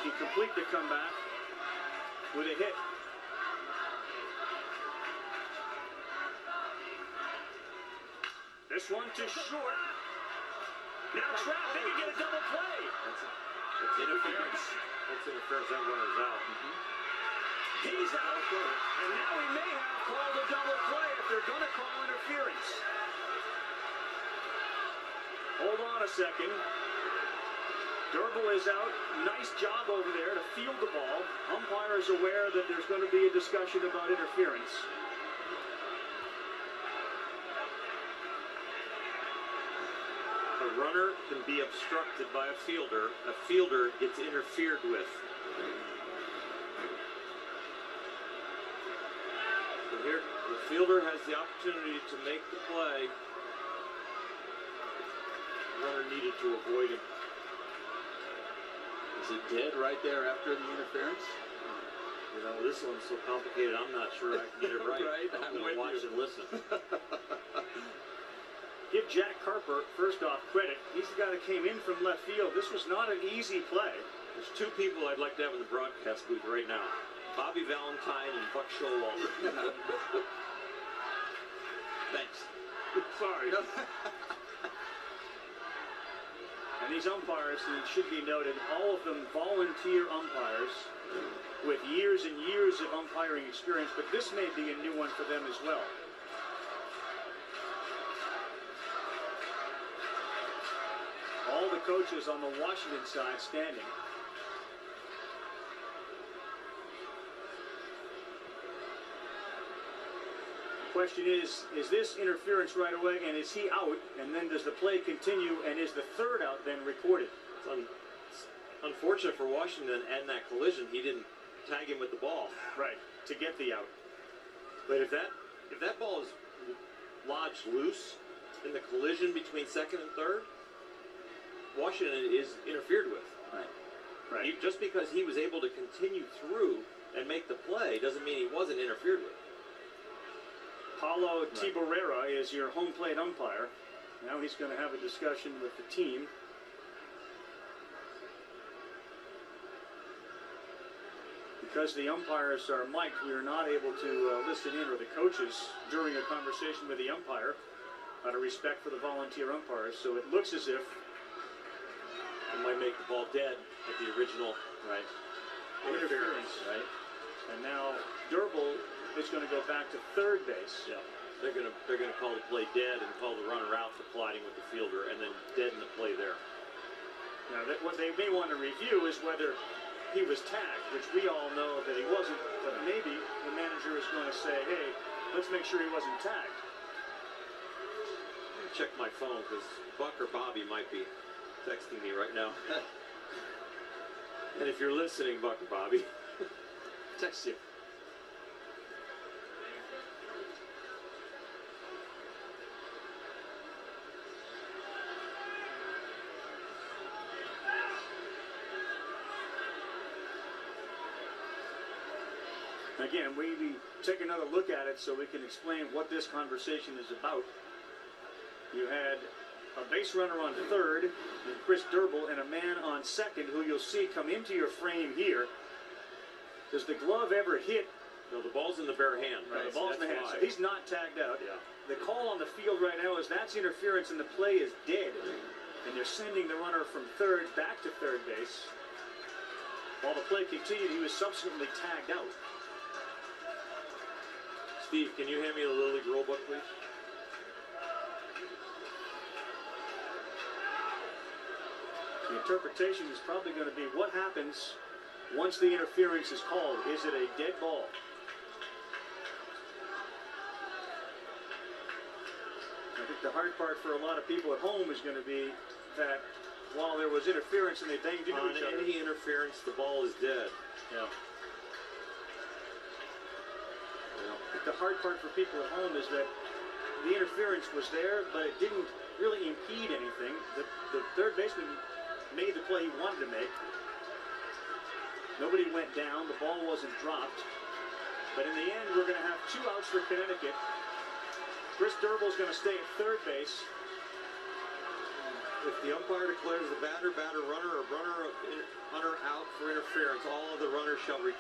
can complete the comeback with a hit. This one to short. Now trapped, they can get a double play. That's interference. That's interference. That runner's out. He's out, and now we may have called a double play if they're going to call interference. Hold on a second. Drbal is out. Nice job over there to field the ball. Umpire is aware that there's going to be a discussion about interference. A runner can be obstructed by a fielder. A fielder gets interfered with. So here, the fielder has the opportunity to make the play. The runner needed to avoid him. Is it dead right there after the interference? You know, this one's so complicated, I'm not sure I can get it right. Right, I'm going to watch and listen. Give Jack Carper, first off, credit. He's the guy that came in from left field. This was not an easy play. There's two people I'd like to have in the broadcast booth right now. Bobby Valentine and Buck Showalter. Thanks. Sorry. And these umpires, it should be noted, all of them volunteer umpires with years and years of umpiring experience, but this may be a new one for them as well. All the coaches on the Washington side standing. The question is this interference right away, and is he out? And then does the play continue, and is the third out then recorded? It's unfortunate for Washington and that collision, he didn't tag him with the ball. Right, to get the out. But if that ball is lodged loose in the collision between second and third, Washington is interfered with. Right. Just because he was able to continue through and make the play doesn't mean he wasn't interfered with. Paulo Tiborera is your home plate umpire. Now he's going to have a discussion with the team. Because the umpires are mic'd, we are not able to listen in, or the coaches, during a conversation with the umpire, out of respect for the volunteer umpires. So it looks as if it might make the ball dead at the original interference. Right. And now Drbal is going to go back to third base. Yeah. They're gonna call the play dead and call the runner out for colliding with the fielder, and then deaden the play there. Now what they may want to review is whether he was tagged, which we all know that he wasn't, but maybe the manager is going to say, hey, let's make sure he wasn't tagged. I'm gonna check my phone because Buck or Bobby might be texting me right now. And if you're listening, Buck or Bobby, Text you. Again, we take another look at it so we can explain what this conversation is about. You had a base runner on third, and Chris Drbal, and a man on second, who you'll see come into your frame here. Does the glove ever hit? No, the ball's in the bare hand. Right, the ball's in the hand, so he's not tagged out. Yeah. The call on the field right now is that's interference, and the play is dead. And they're sending the runner from third back to third base. While the play continued, he was subsequently tagged out. Steve, can you hand me the Little League rule book, please? The interpretation is probably going to be what happens once the interference is called. Is it a dead ball? I think the hard part for a lot of people at home is going to be that while there was interference and they banged into each other. On any interference, the ball is dead. Yeah. I think the hard part for people at home is that the interference was there, but it didn't really impede anything. The third baseman made the play he wanted to make. Nobody went down. The ball wasn't dropped. But in the end, we're going to have 2 outs for Connecticut. Chris Drbal is going to stay at third base. If the umpire declares the batter, runner, or runner out for interference, all of the runners shall return.